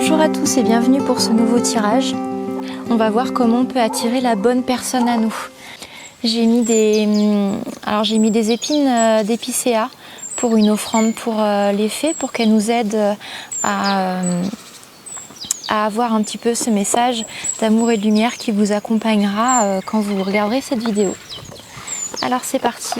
Bonjour à tous et bienvenue pour ce nouveau tirage. On va voir comment on peut attirer la bonne personne à nous. J'ai mis des épines d'épicéa pour une offrande pour les fées, pour qu'elles nous aident à avoir un petit peu ce message d'amour et de lumière qui vous accompagnera quand vous regarderez cette vidéo. Alors c'est parti.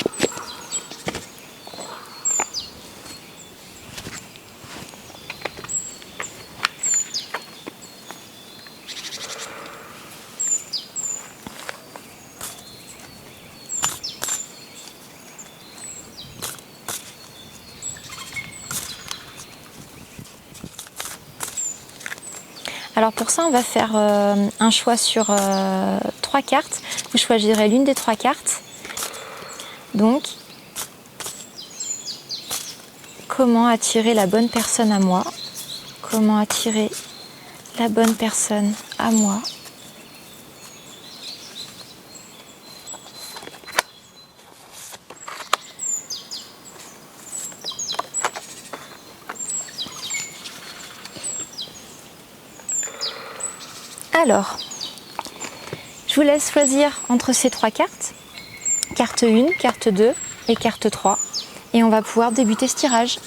Alors pour ça, on va faire un choix sur 3 cartes. Vous choisirez l'une des 3 cartes. Donc, comment attirer la bonne personne à moi? Comment attirer la bonne personne à moi? Alors, je vous laisse choisir entre ces 3 cartes. Carte 1, carte 2 et carte 3. Et on va pouvoir débuter ce tirage.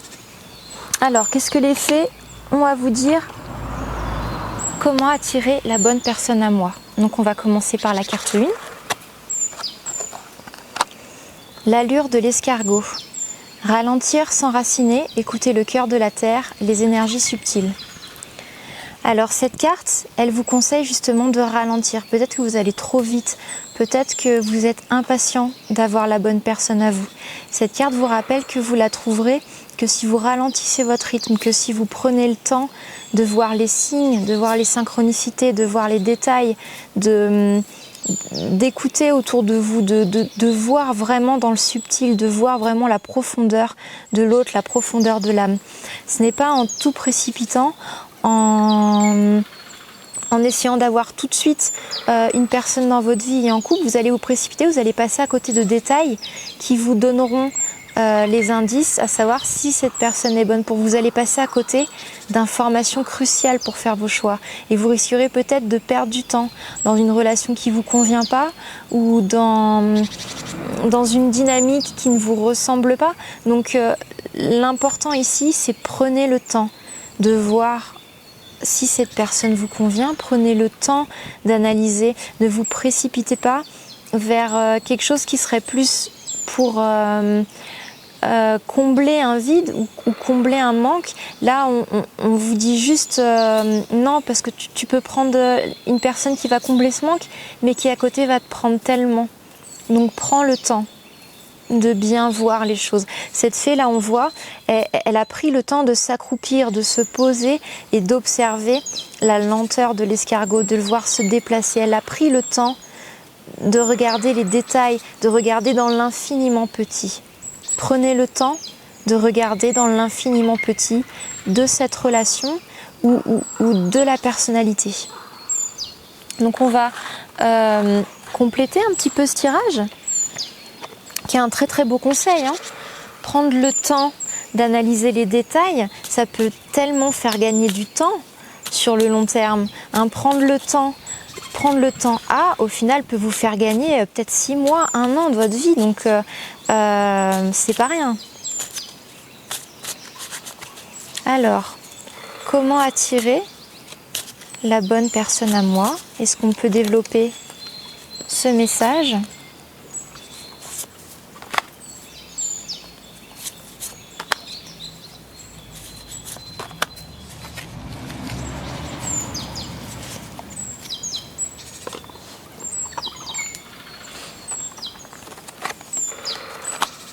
Alors, qu'est-ce que les fées ont à vous dire? Comment attirer la bonne personne à moi? Donc, on va commencer par la carte 1. L'allure de l'escargot. Ralentir, s'enraciner, écouter le cœur de la terre, les énergies subtiles. Alors cette carte, elle vous conseille justement de ralentir. Peut-être que vous allez trop vite, peut-être que vous êtes impatient d'avoir la bonne personne à vous. Cette carte vous rappelle que vous la trouverez que si vous ralentissez votre rythme, que si vous prenez le temps de voir les signes, de voir les synchronicités, de voir les détails, d'écouter autour de vous, de voir vraiment dans le subtil, de voir vraiment la profondeur de l'autre, la profondeur de l'âme. Ce n'est pas en tout précipitant, en essayant d'avoir tout de suite une personne dans votre vie et en couple, vous allez vous précipiter, vous allez passer à côté de détails qui vous donneront les indices à savoir si cette personne est bonne pour vous. Vous allez passer à côté d'informations cruciales pour faire vos choix et vous risquerez peut-être de perdre du temps dans une relation qui ne vous convient pas ou dans une dynamique qui ne vous ressemble pas. Donc l'important ici, c'est prenez le temps de voir si cette personne vous convient, prenez le temps d'analyser, ne vous précipitez pas vers quelque chose qui serait plus pour combler un vide ou combler un manque. Là, on vous dit juste non, parce que tu peux prendre une personne qui va combler ce manque, mais qui à côté va te prendre tellement. Donc prends le temps de bien voir les choses. Cette fée là, on voit, elle a pris le temps de s'accroupir, de se poser et d'observer la lenteur de l'escargot, de le voir se déplacer. Elle a pris le temps de regarder les détails, de regarder dans l'infiniment petit. Prenez le temps de regarder dans l'infiniment petit de cette relation ou de la personnalité. Donc on va compléter un petit peu ce tirage, qui est un très très beau conseil. Prendre le temps d'analyser les détails, ça peut tellement faire gagner du temps sur le long terme. Prendre le temps au final peut vous faire gagner peut-être 6 mois, 1 an de votre vie. Donc c'est pas rien. Alors, comment attirer la bonne personne à moi? Est-ce qu'on peut développer ce message?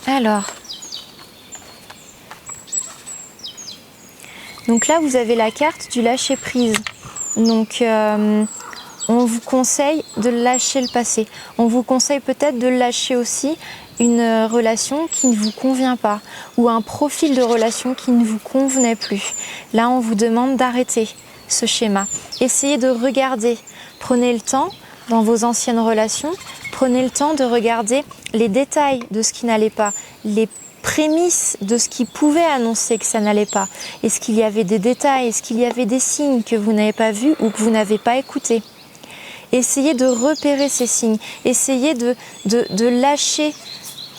Alors, donc là vous avez la carte du lâcher prise. Donc on vous conseille de lâcher le passé. On vous conseille peut-être de lâcher aussi une relation qui ne vous convient pas ou un profil de relation qui ne vous convenait plus. Là on vous demande d'arrêter ce schéma. Essayez de regarder. Prenez le temps dans vos anciennes relations. Prenez le temps de regarder les détails de ce qui n'allait pas, les prémices de ce qui pouvait annoncer que ça n'allait pas. Est-ce qu'il y avait des détails? Est-ce qu'il y avait des signes que vous n'avez pas vus ou que vous n'avez pas écoutés? Essayez de repérer ces signes. Essayez de lâcher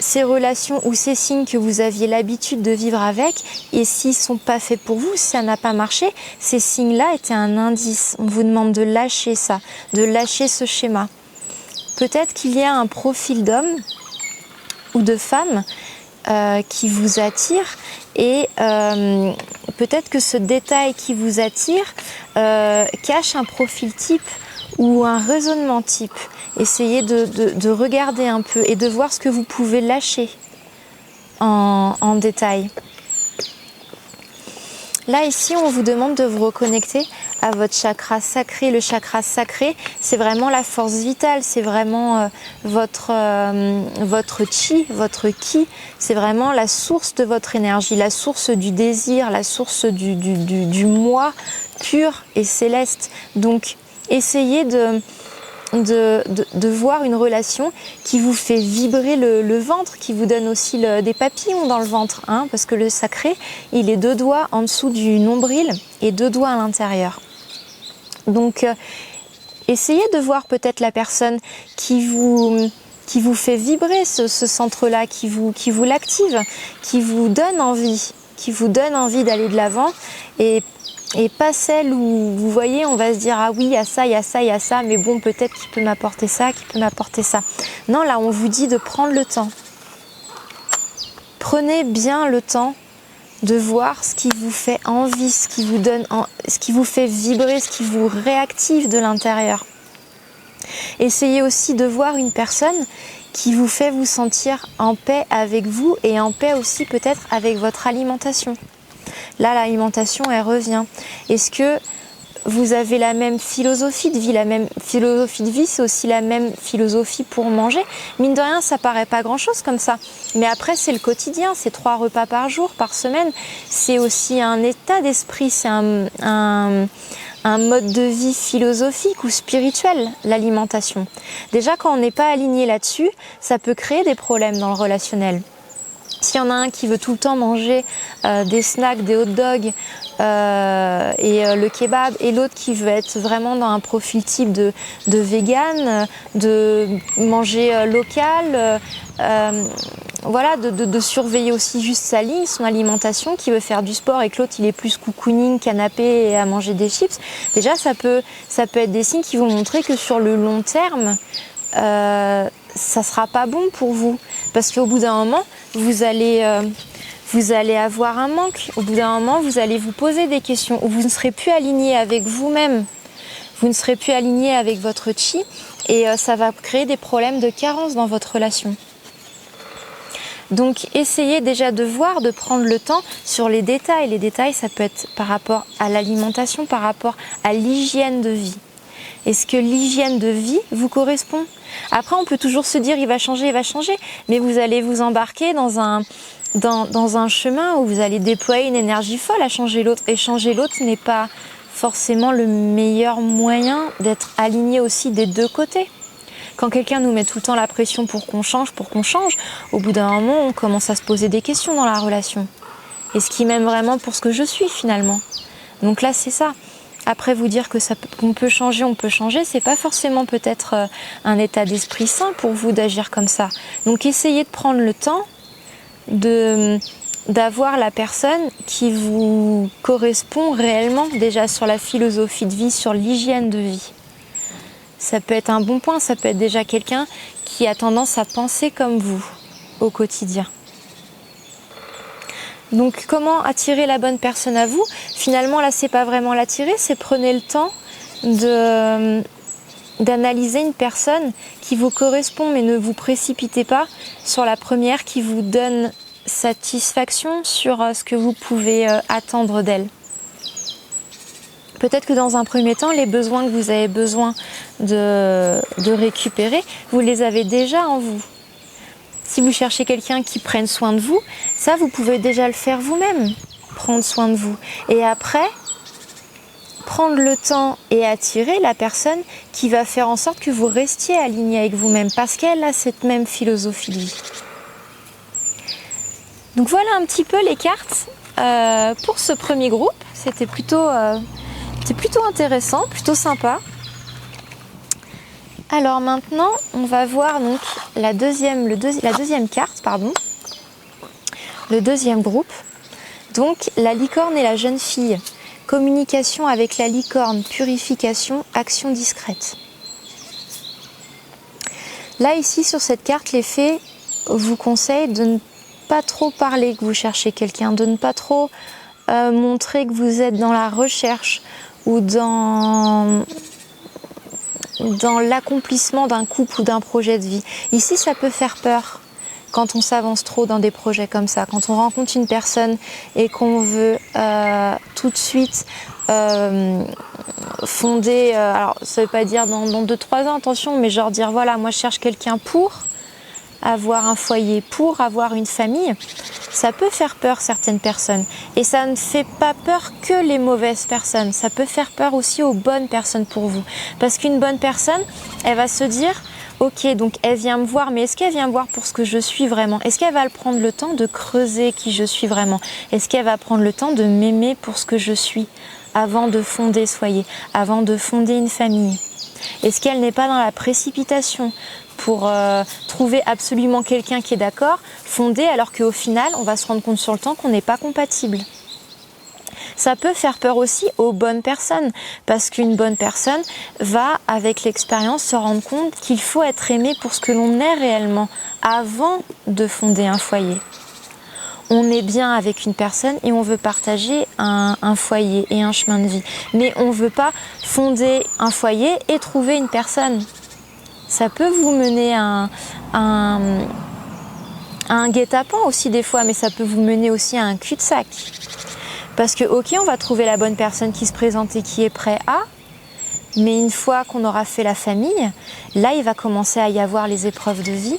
ces relations ou ces signes que vous aviez l'habitude de vivre avec. Et s'ils ne sont pas faits pour vous, si ça n'a pas marché, ces signes-là étaient un indice. On vous demande de lâcher ça, de lâcher ce schéma. Peut-être qu'il y a un profil d'homme ou de femme qui vous attire et peut-être que ce détail qui vous attire cache un profil type ou un raisonnement type. Essayez de regarder un peu et de voir ce que vous pouvez lâcher en détail. Là, ici, on vous demande de vous reconnecter à votre chakra sacré. Le chakra sacré, c'est vraiment la force vitale, c'est vraiment votre chi, votre ki. C'est vraiment la source de votre énergie, la source du désir, la source du moi pur et céleste. Donc, essayez de voir une relation qui vous fait vibrer le ventre, qui vous donne aussi des papillons dans le ventre, hein, parce que le sacré, il est 2 doigts en dessous du nombril et 2 doigts à l'intérieur. Donc, essayez de voir peut-être la personne qui vous fait vibrer ce centre-là, qui vous l'active, qui vous donne envie d'aller de l'avant et pas celle où vous voyez, on va se dire ah oui, il y a ça, il y a ça, il y a ça, mais bon, peut-être qu'il peut m'apporter ça, qu'il peut m'apporter ça. Non, là, on vous dit de prendre le temps. Prenez bien le temps de voir ce qui vous fait envie, ce qui vous donne, ce qui vous fait vibrer, ce qui vous réactive de l'intérieur. Essayez aussi de voir une personne qui vous fait vous sentir en paix avec vous et en paix aussi peut-être avec votre alimentation. Là, l'alimentation, elle revient. Est-ce que vous avez la même philosophie de vie? La même philosophie de vie, c'est aussi la même philosophie pour manger. Mine de rien, ça paraît pas grand-chose comme ça. Mais après, c'est le quotidien, c'est 3 repas par jour, par semaine. C'est aussi un état d'esprit, c'est un mode de vie philosophique ou spirituel, l'alimentation. Déjà, quand on n'est pas aligné là-dessus, ça peut créer des problèmes dans le relationnel. S'il y en a un qui veut tout le temps manger des snacks, des hot dogs et le kebab, et l'autre qui veut être vraiment dans un profil type de vegan, de manger local, voilà, de surveiller aussi juste sa ligne, son alimentation, qui veut faire du sport et que l'autre il est plus cocooning, canapé et à manger des chips, déjà ça peut être des signes qui vont montrer que sur le long terme, ça sera pas bon pour vous, parce qu'au bout d'un moment vous allez avoir un manque. Au bout d'un moment vous allez vous poser des questions où vous ne serez plus aligné avec vous-même, vous ne serez plus aligné avec votre chi et ça va créer des problèmes de carence dans votre relation. Donc essayez déjà de voir, de prendre le temps sur les détails. Les détails, ça peut être par rapport à l'alimentation, par rapport à l'hygiène de vie. Est-ce que l'hygiène de vie vous correspond? Après, on peut toujours se dire il va changer, mais vous allez vous embarquer dans un chemin où vous allez déployer une énergie folle à changer l'autre. Et changer l'autre n'est pas forcément le meilleur moyen d'être aligné aussi des 2 côtés. Quand quelqu'un nous met tout le temps la pression pour qu'on change, au bout d'un moment, on commence à se poser des questions dans la relation. Est-ce qu'il m'aime vraiment pour ce que je suis finalement? Donc là, c'est ça. Après, vous dire que qu'on peut changer, c'est pas forcément peut-être un état d'esprit sain pour vous d'agir comme ça. Donc essayez de prendre le temps d'avoir la personne qui vous correspond réellement, déjà sur la philosophie de vie, sur l'hygiène de vie. Ça peut être un bon point, ça peut être déjà quelqu'un qui a tendance à penser comme vous au quotidien. Donc comment attirer la bonne personne à vous? Finalement là c'est pas vraiment l'attirer, c'est prenez le temps d'analyser une personne qui vous correspond, mais ne vous précipitez pas sur la première qui vous donne satisfaction sur ce que vous pouvez attendre d'elle. Peut-être que dans un premier temps, les besoins que vous avez besoin de récupérer, vous les avez déjà en vous. Si vous cherchez quelqu'un qui prenne soin de vous, ça vous pouvez déjà le faire vous-même, prendre soin de vous. Et après, prendre le temps et attirer la personne qui va faire en sorte que vous restiez aligné avec vous-même, parce qu'elle a cette même philosophie de vie. Donc voilà un petit peu les cartes pour ce premier groupe. C'était plutôt intéressant, plutôt sympa. Alors maintenant, on va voir donc la deuxième carte, pardon. Le deuxième groupe. Donc la licorne et la jeune fille. Communication avec la licorne, purification, action discrète. Là ici sur cette carte, les fées vous conseillent de ne pas trop parler que vous cherchez quelqu'un, de ne pas trop montrer que vous êtes dans la recherche ou dans l'accomplissement d'un couple ou d'un projet de vie. Ici, ça peut faire peur quand on s'avance trop dans des projets comme ça, quand on rencontre une personne et qu'on veut tout de suite fonder, alors ça veut pas dire dans 2-3 ans, attention, mais genre dire voilà, moi je cherche quelqu'un pour avoir un foyer, pour avoir une famille, ça peut faire peur certaines personnes. Et ça ne fait pas peur que les mauvaises personnes, ça peut faire peur aussi aux bonnes personnes pour vous. Parce qu'une bonne personne, elle va se dire, ok, donc elle vient me voir, mais est-ce qu'elle vient me voir pour ce que je suis vraiment? Est-ce qu'elle va prendre le temps de creuser qui je suis vraiment? Est-ce qu'elle va prendre le temps de m'aimer pour ce que je suis avant de fonder ce foyer, avant de fonder une famille? Est-ce qu'elle n'est pas dans la précipitation pour trouver absolument quelqu'un qui est d'accord, fonder, alors qu'au final, on va se rendre compte sur le temps qu'on n'est pas compatible? Ça peut faire peur aussi aux bonnes personnes, parce qu'une bonne personne va, avec l'expérience, se rendre compte qu'il faut être aimé pour ce que l'on est réellement, avant de fonder un foyer. On est bien avec une personne et on veut partager un foyer et un chemin de vie. Mais on ne veut pas fonder un foyer et trouver une personne. Ça peut vous mener à un guet-apens aussi des fois, mais ça peut vous mener aussi à un cul-de-sac. Parce que ok, on va trouver la bonne personne qui se présente et qui est prêt à, mais une fois qu'on aura fait la famille, là il va commencer à y avoir les épreuves de vie,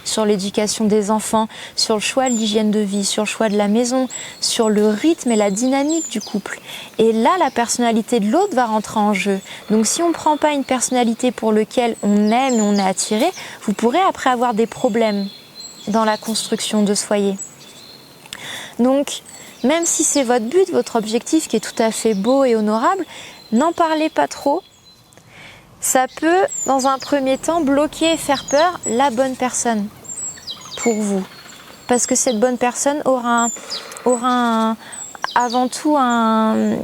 sur l'éducation des enfants, sur le choix de l'hygiène de vie, sur le choix de la maison, sur le rythme et la dynamique du couple. Et là, la personnalité de l'autre va rentrer en jeu. Donc si on ne prend pas une personnalité pour laquelle on aime et on est attiré, vous pourrez après avoir des problèmes dans la construction de ce foyer. Donc, même si c'est votre but, votre objectif qui est tout à fait beau et honorable, n'en parlez pas trop. Ça peut, dans un premier temps, bloquer et faire peur la bonne personne pour vous. Parce que cette bonne personne aura avant tout un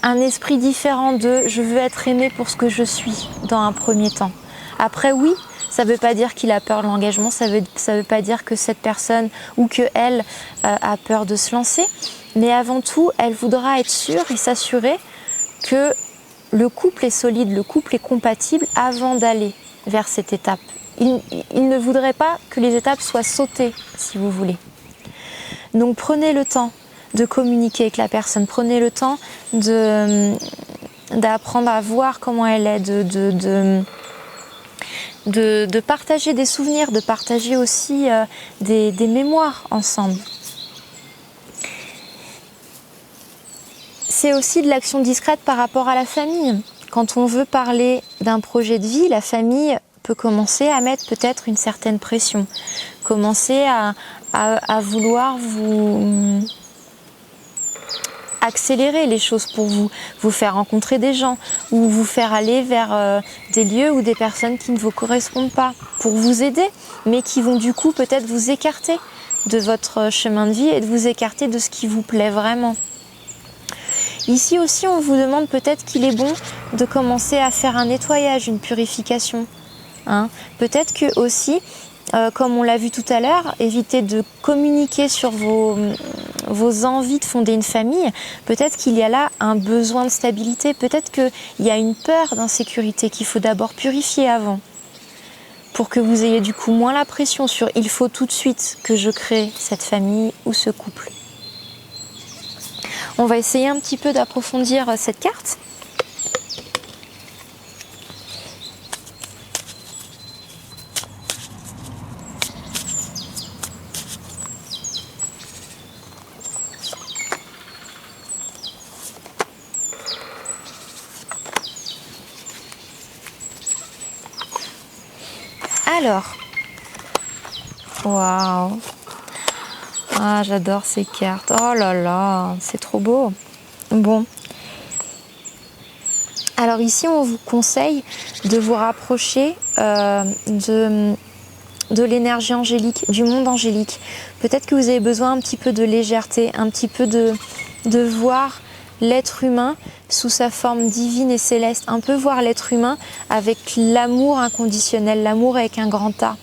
esprit différent de « je veux être aimé pour ce que je suis » dans un premier temps. Après, oui, ça ne veut pas dire qu'il a peur de l'engagement, ça veut pas dire que cette personne ou qu'elle a peur de se lancer. Mais avant tout, elle voudra être sûre et s'assurer que le couple est solide, le couple est compatible avant d'aller vers cette étape. Il ne voudrait pas que les étapes soient sautées, si vous voulez. Donc prenez le temps de communiquer avec la personne, prenez le temps d'apprendre à voir comment elle est, de partager des souvenirs, de partager aussi des mémoires ensemble. C'est aussi de l'action discrète par rapport à la famille. Quand on veut parler d'un projet de vie, la famille peut commencer à mettre peut-être une certaine pression, commencer à vouloir vous accélérer les choses pour vous faire rencontrer des gens ou vous faire aller vers des lieux ou des personnes qui ne vous correspondent pas pour vous aider, mais qui vont du coup peut-être vous écarter de votre chemin de vie et de vous écarter de ce qui vous plaît vraiment. Ici aussi, on vous demande peut-être qu'il est bon de commencer à faire un nettoyage, une purification. Peut-être que aussi, comme on l'a vu tout à l'heure, éviter de communiquer sur vos envies de fonder une famille. Peut-être qu'il y a là un besoin de stabilité, peut-être qu'il y a une peur d'insécurité qu'il faut d'abord purifier avant, pour que vous ayez du coup moins la pression sur « il faut tout de suite que je crée cette famille ou ce couple ». On va essayer un petit peu d'approfondir cette carte. Alors, waouh! Ah, j'adore ces cartes. Oh là là, c'est trop beau. Bon. Alors ici, on vous conseille de vous rapprocher de l'énergie angélique, du monde angélique. Peut-être que vous avez besoin un petit peu de légèreté, un petit peu de voir l'être humain sous sa forme divine et céleste, un peu voir l'être humain avec l'amour inconditionnel, l'amour avec un grand A,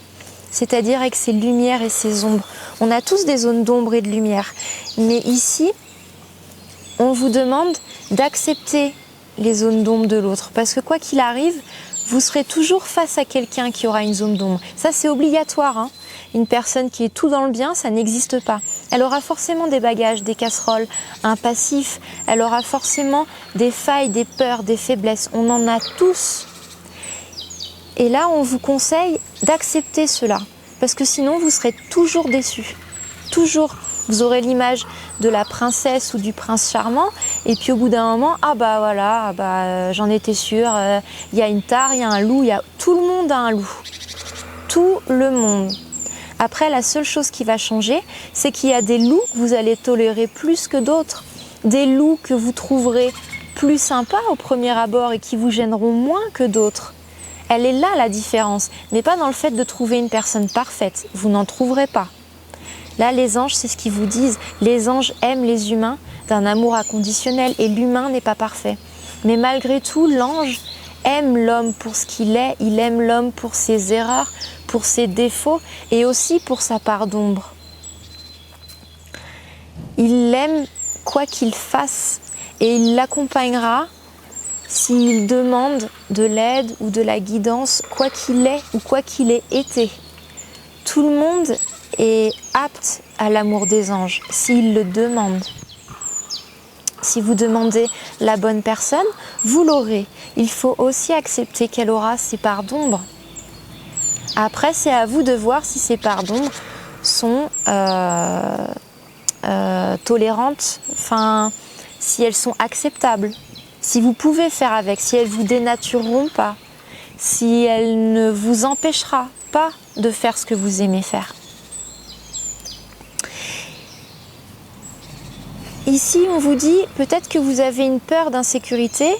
c'est-à-dire avec ses lumières et ses ombres. On a tous des zones d'ombre et de lumière, mais ici, on vous demande d'accepter les zones d'ombre de l'autre, parce que quoi qu'il arrive, vous serez toujours face à quelqu'un qui aura une zone d'ombre. Ça, c'est obligatoire, hein. Une personne qui est tout dans le bien, ça n'existe pas. Elle aura forcément des bagages, des casseroles, un passif. Elle aura forcément des failles, des peurs, des faiblesses. On en a tous. Et là, on vous conseille d'accepter cela. Parce que sinon, vous serez toujours déçus. Toujours. Vous aurez l'image de la princesse ou du prince charmant. Et puis au bout d'un moment, ah bah voilà, j'en étais sûre. Il y a une tare, il y a un loup. Tout le monde a un loup. Tout le monde. Après, la seule chose qui va changer, c'est qu'il y a des loups que vous allez tolérer plus que d'autres. Des loups que vous trouverez plus sympas au premier abord et qui vous gêneront moins que d'autres. Elle est là la différence, mais pas dans le fait de trouver une personne parfaite. Vous n'en trouverez pas. Là, les anges, c'est ce qu'ils vous disent. Les anges aiment les humains d'un amour inconditionnel et l'humain n'est pas parfait. Mais malgré tout, l'ange aime l'homme pour ce qu'il est. Il aime l'homme pour ses erreurs, pour ses défauts et aussi pour sa part d'ombre. Il l'aime quoi qu'il fasse et il l'accompagnera s'il demande de l'aide ou de la guidance, quoi qu'il ait ou quoi qu'il ait été. Tout le monde est apte à l'amour des anges s'il le demande. Si vous demandez la bonne personne, vous l'aurez. Il faut aussi accepter qu'elle aura ses parts d'ombre. Après, c'est à vous de voir si ces parts d'ombre sont tolérantes, enfin, si elles sont acceptables, si vous pouvez faire avec, si elles ne vous dénatureront pas, si elles ne vous empêcheront pas de faire ce que vous aimez faire. Ici, on vous dit peut-être que vous avez une peur d'insécurité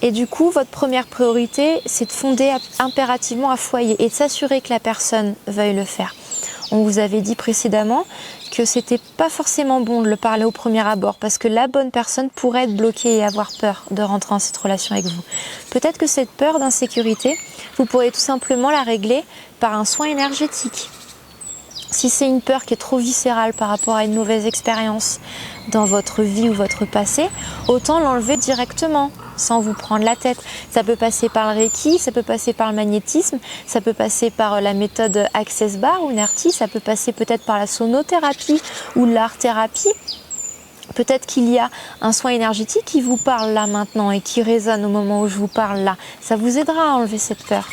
et du coup, votre première priorité, c'est de fonder impérativement un foyer et de s'assurer que la personne veuille le faire. On vous avait dit précédemment que c'était pas forcément bon de le parler au premier abord parce que la bonne personne pourrait être bloquée et avoir peur de rentrer en cette relation avec vous. Peut-être que cette peur d'insécurité, vous pourrez tout simplement la régler par un soin énergétique. Si c'est une peur qui est trop viscérale par rapport à une mauvaise expérience dans votre vie ou votre passé, autant l'enlever directement, sans vous prendre la tête. Ça peut passer par le Reiki, ça peut passer par le magnétisme, ça peut passer par la méthode Access Bar ou NERTI, ça peut passer peut-être par la sonothérapie ou l'art-thérapie. Peut-être qu'il y a un soin énergétique qui vous parle là maintenant et qui résonne au moment où je vous parle là. Ça vous aidera à enlever cette peur.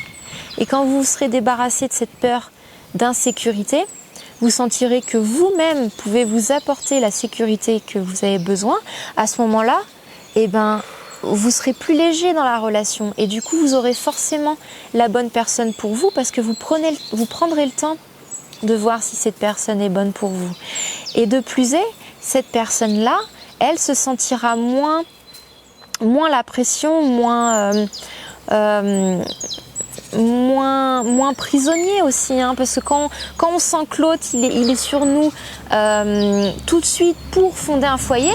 Et quand vous serez débarrassé de cette peur d'insécurité, vous sentirez que vous-même pouvez vous apporter la sécurité que vous avez besoin. À ce moment-là, vous serez plus léger dans la relation et du coup, vous aurez forcément la bonne personne pour vous parce que vous prendrez le temps de voir si cette personne est bonne pour vous. Et de plus est, cette personne-là, elle se sentira moins la pression, moins prisonnier aussi, hein, parce que quand on sent que l'autre il est sur nous tout de suite pour fonder un foyer,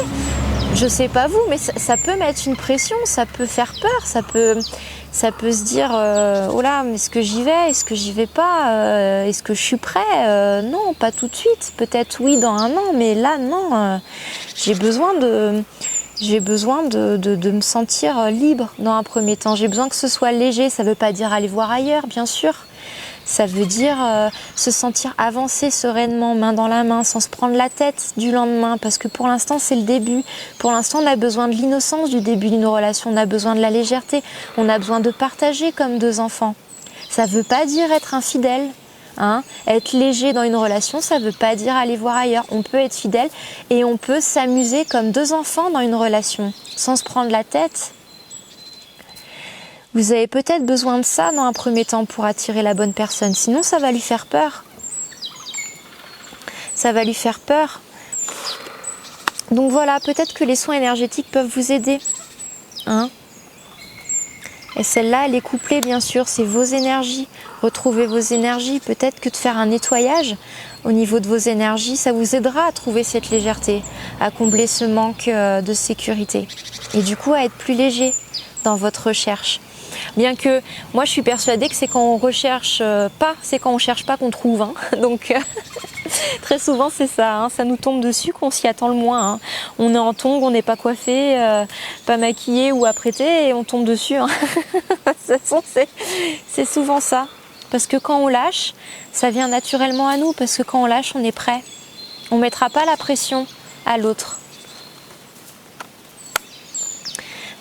je sais pas vous, mais ça peut mettre une pression, ça peut faire peur, ça peut se dire oh là, est-ce que j'y vais, est-ce que j'y vais pas, est-ce que je suis prêt, non, pas tout de suite, peut-être oui dans un an, mais là non, j'ai besoin de me sentir libre dans un premier temps. J'ai besoin que ce soit léger. Ça ne veut pas dire aller voir ailleurs, bien sûr. Ça veut dire se sentir avancer sereinement, main dans la main, sans se prendre la tête du lendemain. Parce que pour l'instant, c'est le début. Pour l'instant, on a besoin de l'innocence du début d'une relation. On a besoin de la légèreté. On a besoin de partager comme deux enfants. Ça ne veut pas dire être infidèle. Hein, être léger dans une relation, ça ne veut pas dire aller voir ailleurs. On peut être fidèle et on peut s'amuser comme deux enfants dans une relation, sans se prendre la tête. Vous avez peut-être besoin de ça dans un premier temps pour attirer la bonne personne, sinon ça va lui faire peur. ça va lui faire peur. Donc voilà, peut-être que les soins énergétiques peuvent vous aider. Hein? Et celle-là, elle est couplée, bien sûr, c'est vos énergies. Retrouvez vos énergies. Peut-être que de faire un nettoyage au niveau de vos énergies, ça vous aidera à trouver cette légèreté, à combler ce manque de sécurité. Et du coup, à être plus léger dans votre recherche. Bien que moi, je suis persuadée que c'est quand on recherche pas, c'est quand on cherche pas qu'on trouve. Hein. Donc, très souvent, c'est ça. Hein. Ça nous tombe dessus qu'on s'y attend le moins. Hein. On est en tongs, on n'est pas coiffé, pas maquillé ou apprêté et on tombe dessus. Hein. De toute façon, c'est souvent ça. Parce que quand on lâche, ça vient naturellement à nous. Parce que quand on lâche, on est prêt. On ne mettra pas la pression à l'autre.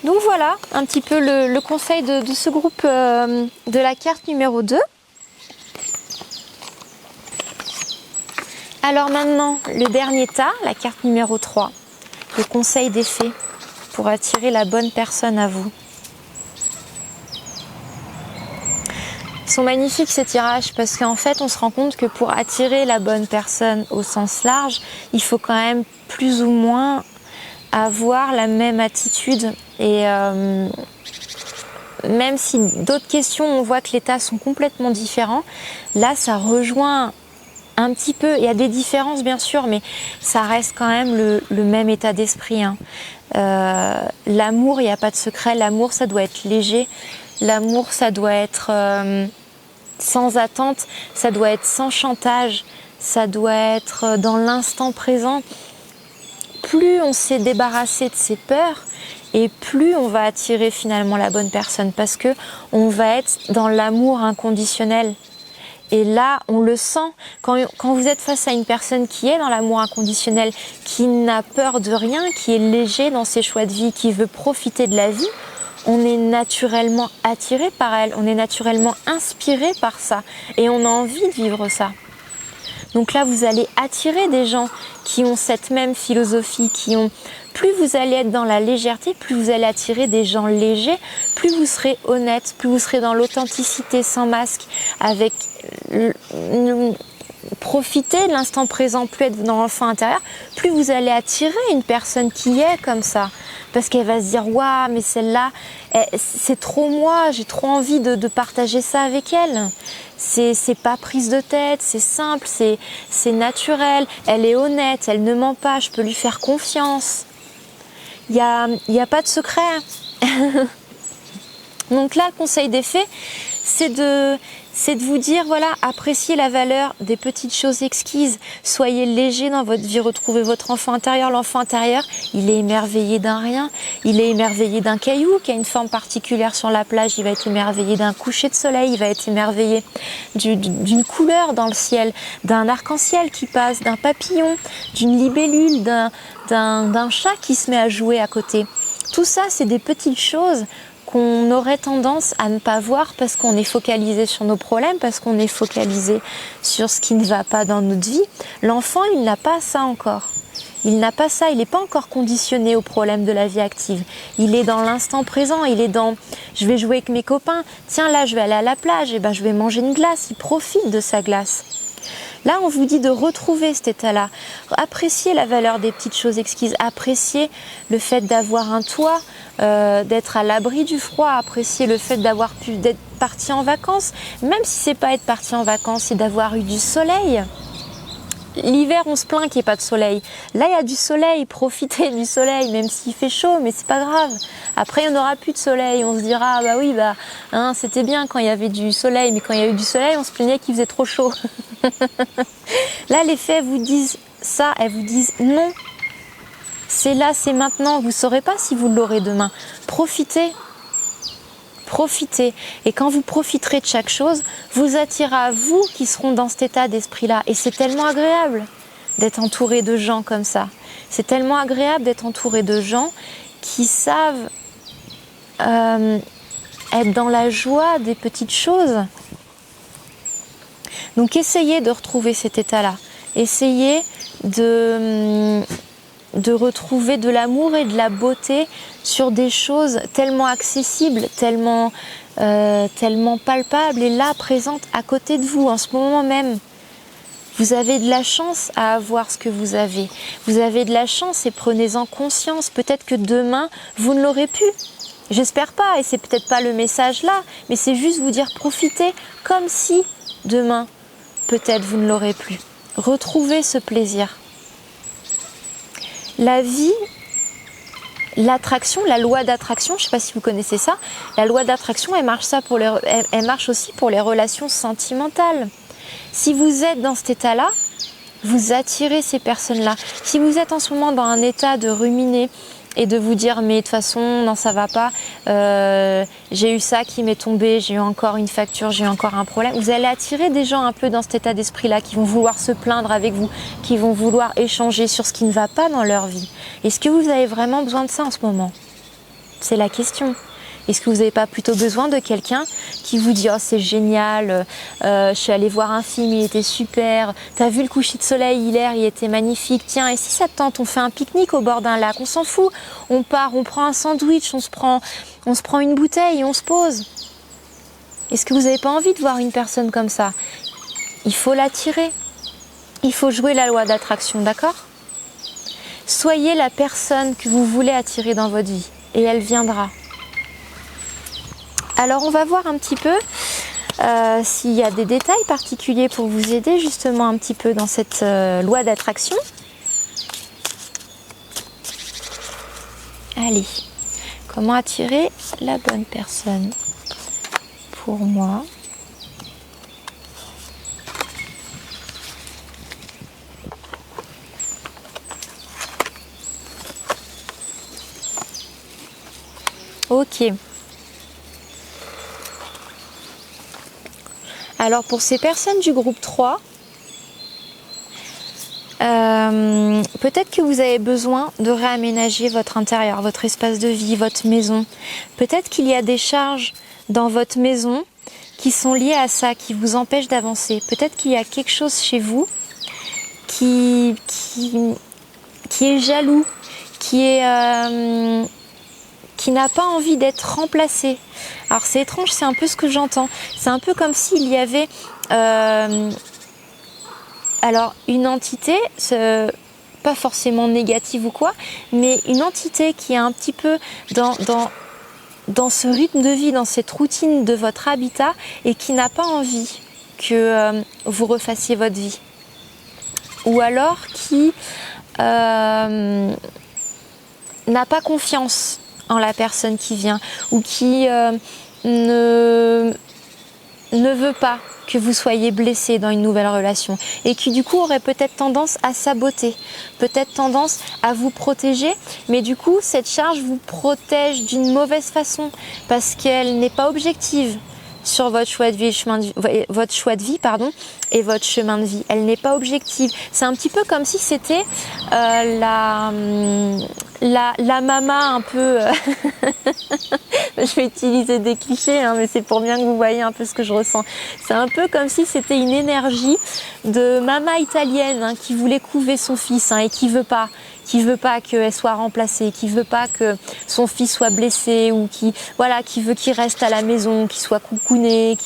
Donc voilà un petit peu le conseil de ce groupe de la carte numéro 2. Alors maintenant, le dernier tas, la carte numéro 3, le conseil des fées pour attirer la bonne personne à vous. Ils sont magnifiques ces tirages parce qu'en fait, on se rend compte que pour attirer la bonne personne au sens large, il faut quand même plus ou moins avoir la même attitude et même si d'autres questions on voit que les tas sont complètement différents, là ça rejoint un petit peu, il y a des différences bien sûr, mais ça reste quand même le même état d'esprit. Hein. L'amour, il n'y a pas de secret, l'amour ça doit être léger, l'amour ça doit être sans attente, ça doit être sans chantage, ça doit être dans l'instant présent. Plus on s'est débarrassé de ses peurs et plus on va attirer finalement la bonne personne parce que on va être dans l'amour inconditionnel. Et là, on le sent quand vous êtes face à une personne qui est dans l'amour inconditionnel, qui n'a peur de rien, qui est léger dans ses choix de vie, qui veut profiter de la vie, on est naturellement attiré par elle, on est naturellement inspiré par ça et on a envie de vivre ça. Donc là, vous allez attirer des gens qui ont cette même philosophie, plus vous allez être dans la légèreté, plus vous allez attirer des gens légers, plus vous serez honnête, plus vous serez dans l'authenticité sans masque, avec profiter de l'instant présent, plus être dans l'enfant intérieur, plus vous allez attirer une personne qui est comme ça. Parce qu'elle va se dire, waouh, mais celle-là, c'est trop moi, j'ai trop envie de partager ça avec elle. C'est pas prise de tête, c'est simple, c'est naturel, elle est honnête, elle ne ment pas, je peux lui faire confiance. Il y a pas de secret. Donc là, le conseil des fées, c'est de vous dire, voilà, appréciez la valeur des petites choses exquises. Soyez léger dans votre vie, retrouvez votre enfant intérieur. L'enfant intérieur, il est émerveillé d'un rien. Il est émerveillé d'un caillou qui a une forme particulière sur la plage. Il va être émerveillé d'un coucher de soleil. Il va être émerveillé d'une couleur dans le ciel, d'un arc-en-ciel qui passe, d'un papillon, d'une libellule, d'un chat qui se met à jouer à côté. Tout ça, c'est des petites choses qu'on aurait tendance à ne pas voir parce qu'on est focalisé sur nos problèmes, parce qu'on est focalisé sur ce qui ne va pas dans notre vie. L'enfant, il n'a pas ça encore. Il n'a pas ça, il n'est pas encore conditionné aux problèmes de la vie active. Il est dans l'instant présent, il est dans « je vais jouer avec mes copains, tiens là je vais aller à la plage, et ben je vais manger une glace », il profite de sa glace. Là, on vous dit de retrouver cet état-là. Appréciez la valeur des petites choses exquises. Appréciez le fait d'avoir un toit, d'être à l'abri du froid. Appréciez le fait d'être parti en vacances. Même si c'est pas être parti en vacances, c'est d'avoir eu du soleil. L'hiver, on se plaint qu'il n'y ait pas de soleil. Là, il y a du soleil. Profitez du soleil, même s'il fait chaud, mais c'est pas grave. Après, il n'y en aura plus de soleil. On se dira, ah bah oui, c'était bien quand il y avait du soleil, mais quand il y a eu du soleil, on se plaignait qu'il faisait trop chaud. Là, les fées vous disent ça, elles vous disent non. C'est là, c'est maintenant. Vous ne saurez pas si vous l'aurez demain. Profitez. Profitez. Et quand vous profiterez de chaque chose, vous attirez à vous qui seront dans cet état d'esprit-là. Et c'est tellement agréable d'être entouré de gens comme ça. C'est tellement agréable d'être entouré de gens qui savent être dans la joie des petites choses. Donc essayez de retrouver cet état-là. Essayez de retrouver de l'amour et de la beauté sur des choses tellement accessibles, tellement palpables et là, présentes à côté de vous en ce moment même. Vous avez de la chance à avoir ce que vous avez. Vous avez de la chance et prenez-en conscience. Peut-être que demain, vous ne l'aurez plus. J'espère pas, et c'est peut-être pas le message là, mais c'est juste vous dire profitez comme si demain, peut-être vous ne l'aurez plus. Retrouvez ce plaisir. La vie, l'attraction, la loi d'attraction, je ne sais pas si vous connaissez ça, la loi d'attraction, elle marche aussi pour les relations sentimentales. Si vous êtes dans cet état-là, vous attirez ces personnes-là. Si vous êtes en ce moment dans un état de ruminer et de vous dire mais de toute façon non ça va pas, j'ai eu ça qui m'est tombé, j'ai eu encore une facture, j'ai eu encore un problème, vous allez attirer des gens un peu dans cet état d'esprit-là qui vont vouloir se plaindre avec vous, qui vont vouloir échanger sur ce qui ne va pas dans leur vie. Est-ce que vous avez vraiment besoin de ça en ce moment? C'est la question. Est-ce que vous n'avez pas plutôt besoin de quelqu'un qui vous dit « Oh, c'est génial, je suis allée voir un film, il était super, t'as vu le coucher de soleil hier, il était magnifique, tiens, et si ça te tente, on fait un pique-nique au bord d'un lac, on s'en fout, on part, on prend un sandwich, on se prend une bouteille et on se pose. » Est-ce que vous n'avez pas envie de voir une personne comme ça? Il faut l'attirer, il faut jouer la loi d'attraction, d'accord? Soyez la personne que vous voulez attirer dans votre vie et elle viendra. Alors on va voir un petit peu s'il y a des détails particuliers pour vous aider justement un petit peu dans cette loi d'attraction. Allez, comment attirer la bonne personne pour moi? Ok. Alors pour ces personnes du groupe 3, peut-être que vous avez besoin de réaménager votre intérieur, votre espace de vie, votre maison. Peut-être qu'il y a des charges dans votre maison qui sont liées à ça, qui vous empêchent d'avancer. Peut-être qu'il y a quelque chose chez vous qui est jaloux, qui n'a pas envie d'être remplacé. Alors c'est étrange, c'est un peu ce que j'entends. C'est un peu comme s'il y avait alors une entité, pas forcément négative ou quoi, mais une entité qui est un petit peu dans ce rythme de vie, dans cette routine de votre habitat et qui n'a pas envie que vous refassiez votre vie. Ou alors qui n'a pas confiance en la personne qui vient ou qui ne veut pas que vous soyez blessé dans une nouvelle relation et qui du coup aurait peut-être tendance à saboter, peut-être tendance à vous protéger, mais du coup cette charge vous protège d'une mauvaise façon parce qu'elle n'est pas objective sur votre choix de vie, votre choix de vie et votre chemin de vie. Elle n'est pas objective. C'est un petit peu comme si c'était la mama un peu... Je vais utiliser des clichés, mais c'est pour bien que vous voyez un peu ce que je ressens. C'est un peu comme si c'était une énergie de mama italienne qui voulait couver son fils et qui veut pas qu'elle soit remplacée, qui veut pas que son fils soit blessé ou qui veut qu'il reste à la maison, qu'il soit coucouné,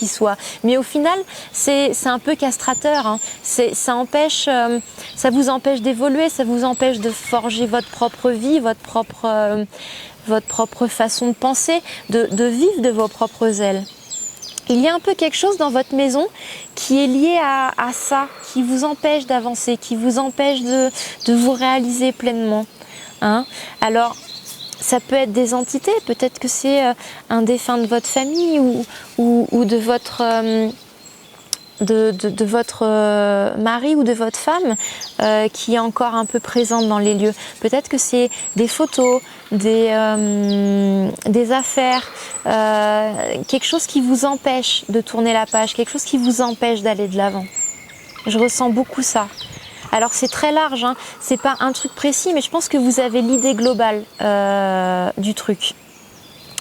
Mais au final, c'est un peu castrateur. Ça vous empêche d'évoluer, ça vous empêche de forger votre propre vie, votre propre façon de penser, de vivre de vos propres ailes. Il y a un peu quelque chose dans votre maison qui est lié à ça, qui vous empêche d'avancer, qui vous empêche de vous réaliser pleinement. Alors, ça peut être des entités, peut-être que c'est un défunt de votre famille ou de votre... de votre mari ou de votre femme qui est encore un peu présente dans les lieux. Peut-être que c'est des photos, des affaires, quelque chose qui vous empêche de tourner la page, quelque chose qui vous empêche d'aller de l'avant. Je ressens beaucoup ça. Alors c'est très large, c'est pas un truc précis, mais je pense que vous avez l'idée globale du truc.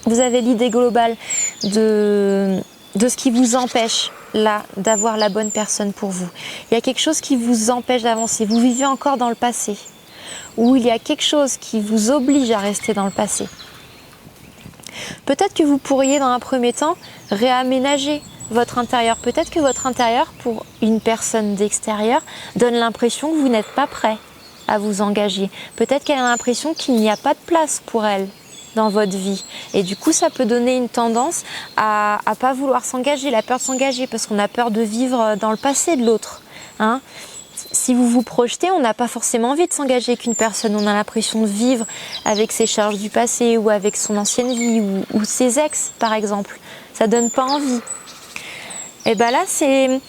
Vous avez l'idée globale de ce qui vous empêche là d'avoir la bonne personne pour vous. Il y a quelque chose qui vous empêche d'avancer. Vous vivez encore dans le passé. Ou il y a quelque chose qui vous oblige à rester dans le passé. Peut-être que vous pourriez dans un premier temps réaménager votre intérieur. Peut-être que votre intérieur, pour une personne d'extérieur, donne l'impression que vous n'êtes pas prêt à vous engager. Peut-être qu'elle a l'impression qu'il n'y a pas de place pour elle dans votre vie. Et du coup, ça peut donner une tendance à pas vouloir s'engager, la peur de s'engager, parce qu'on a peur de vivre dans le passé de l'autre. Hein. Si vous vous projetez, on n'a pas forcément envie de s'engager avec une personne. On a l'impression de vivre avec ses charges du passé ou avec son ancienne vie ou ses ex, par exemple. Ça donne pas envie. Et bien là, c'est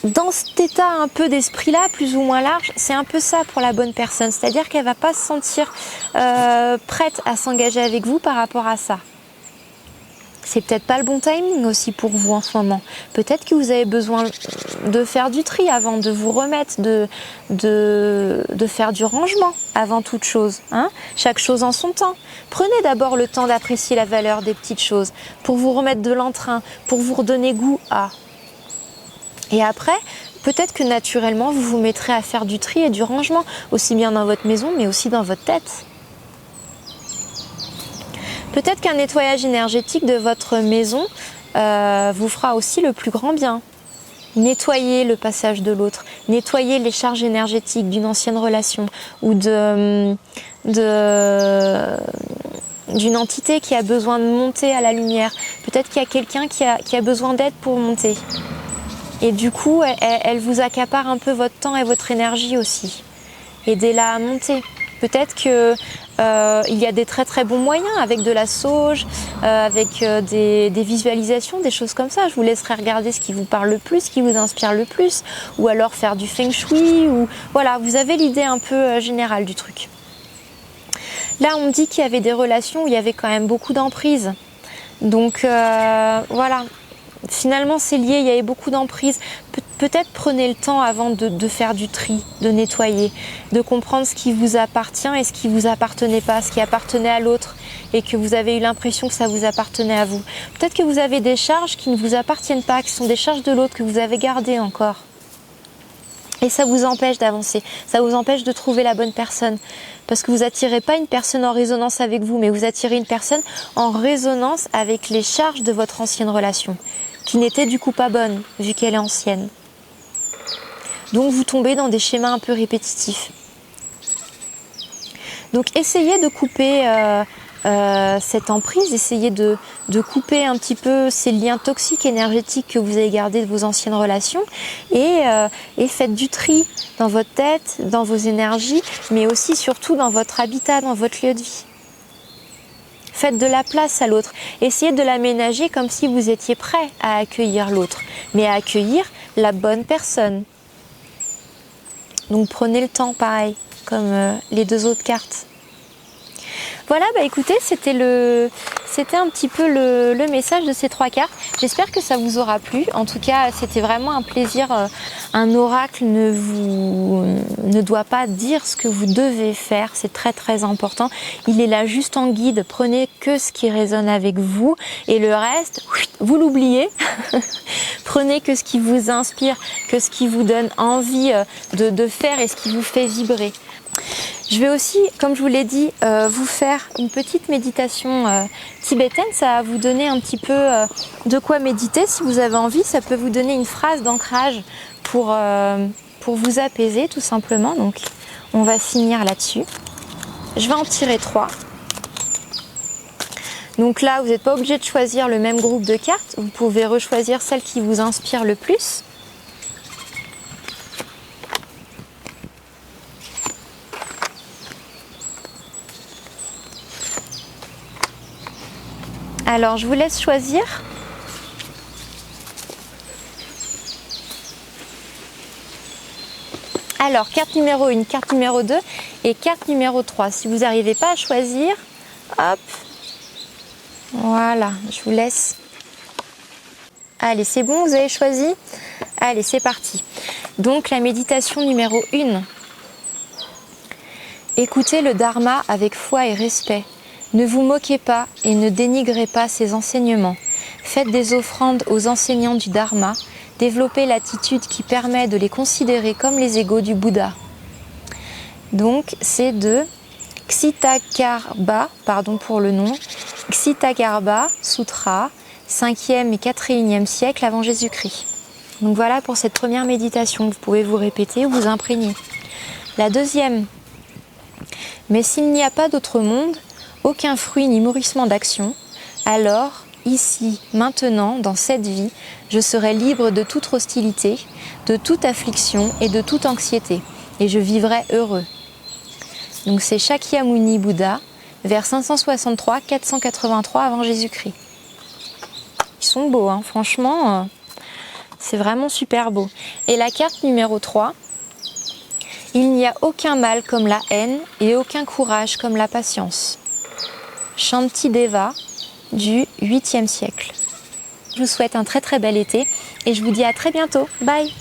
dans cet état un peu d'esprit-là, plus ou moins large, c'est un peu ça pour la bonne personne. C'est-à-dire qu'elle va pas se sentir prête à s'engager avec vous par rapport à ça. C'est peut-être pas le bon timing aussi pour vous en ce moment. Peut-être que vous avez besoin de faire du tri avant, de vous remettre, de faire du rangement avant toute chose. Hein. Chaque chose en son temps. Prenez d'abord le temps d'apprécier la valeur des petites choses pour vous remettre de l'entrain, pour vous redonner goût à. Et après, peut-être que naturellement, vous vous mettrez à faire du tri et du rangement, aussi bien dans votre maison, mais aussi dans votre tête. Peut-être qu'un nettoyage énergétique de votre maison vous fera aussi le plus grand bien. Nettoyer le passage de l'autre, nettoyer les charges énergétiques d'une ancienne relation ou d'une entité qui a besoin de monter à la lumière. Peut-être qu'il y a quelqu'un qui a besoin d'aide pour monter. Et du coup, elle vous accapare un peu votre temps et votre énergie aussi. Aidez-la à monter. Peut-être que il y a des très très bons moyens avec de la sauge, avec des visualisations, des choses comme ça. Je vous laisserai regarder ce qui vous parle le plus, ce qui vous inspire le plus, ou alors faire du feng shui. Ou voilà, vous avez l'idée un peu générale du truc. Là, on me dit qu'il y avait des relations où il y avait quand même beaucoup d'emprise. Donc voilà. Finalement, c'est lié, il y avait beaucoup d'emprise. Peut-être prenez le temps avant de faire du tri, de nettoyer, de comprendre ce qui vous appartient et ce qui ne vous appartenait pas, ce qui appartenait à l'autre et que vous avez eu l'impression que ça vous appartenait à vous. Peut-être que vous avez des charges qui ne vous appartiennent pas, qui sont des charges de l'autre, que vous avez gardées encore. Et ça vous empêche d'avancer, ça vous empêche de trouver la bonne personne. Parce que vous n'attirez pas une personne en résonance avec vous, mais vous attirez une personne en résonance avec les charges de votre ancienne relation, qui n'était du coup pas bonne, vu qu'elle est ancienne. Donc vous tombez dans des schémas un peu répétitifs. Donc essayez de couper cette emprise, essayez de couper un petit peu ces liens toxiques énergétiques que vous avez gardés de vos anciennes relations et faites du tri dans votre tête, dans vos énergies, mais aussi surtout dans votre habitat, dans votre lieu de vie. Faites de la place à l'autre. Essayez de l'aménager comme si vous étiez prêt à accueillir l'autre, mais à accueillir la bonne personne. Donc prenez le temps, pareil, comme les deux autres cartes. Voilà, bah écoutez, c'était un petit peu le message de ces trois cartes. J'espère que ça vous aura plu. En tout cas, c'était vraiment un plaisir. Un oracle ne doit pas dire ce que vous devez faire. C'est très très important. Il est là juste en guide. Prenez que ce qui résonne avec vous et le reste, vous l'oubliez. Prenez que ce qui vous inspire, que ce qui vous donne envie de faire et ce qui vous fait vibrer. Je vais aussi, comme je vous l'ai dit, vous faire une petite méditation tibétaine. Ça va vous donner un petit peu de quoi méditer. Si vous avez envie, ça peut vous donner une phrase d'ancrage pour vous apaiser tout simplement. Donc on va finir là-dessus. Je vais en tirer 3. Donc là, vous n'êtes pas obligé de choisir le même groupe de cartes. Vous pouvez rechoisir celle qui vous inspire le plus. Alors, je vous laisse choisir. Alors, carte numéro 1, carte numéro 2 et carte numéro 3. Si vous n'arrivez pas à choisir, hop, voilà, je vous laisse. Allez, c'est bon, vous avez choisi? Allez, c'est parti. Donc, la méditation numéro 1. Écoutez le Dharma avec foi et respect. Ne vous moquez pas et ne dénigrez pas ses enseignements. Faites des offrandes aux enseignants du Dharma. Développez l'attitude qui permet de les considérer comme les égaux du Bouddha. Donc, c'est de Ksitagarbha, pardon pour le nom, Ksitagarbha Sutra. 5e et 4e siècle avant Jésus-Christ. Donc voilà pour cette première méditation, vous pouvez vous répéter ou vous imprégner. La deuxième, mais s'il n'y a pas d'autre monde, aucun fruit ni mûrissement d'action, alors, ici, maintenant, dans cette vie, je serai libre de toute hostilité, de toute affliction et de toute anxiété, et je vivrai heureux. Donc c'est Shakyamuni Bouddha, vers 563-483 avant Jésus-Christ. Ils sont beaux, hein, franchement, c'est vraiment super beau. Et la carte numéro 3, il n'y a aucun mal comme la haine et aucun courage comme la patience. Shantideva du 8e siècle. Je vous souhaite un très très bel été et je vous dis à très bientôt. Bye!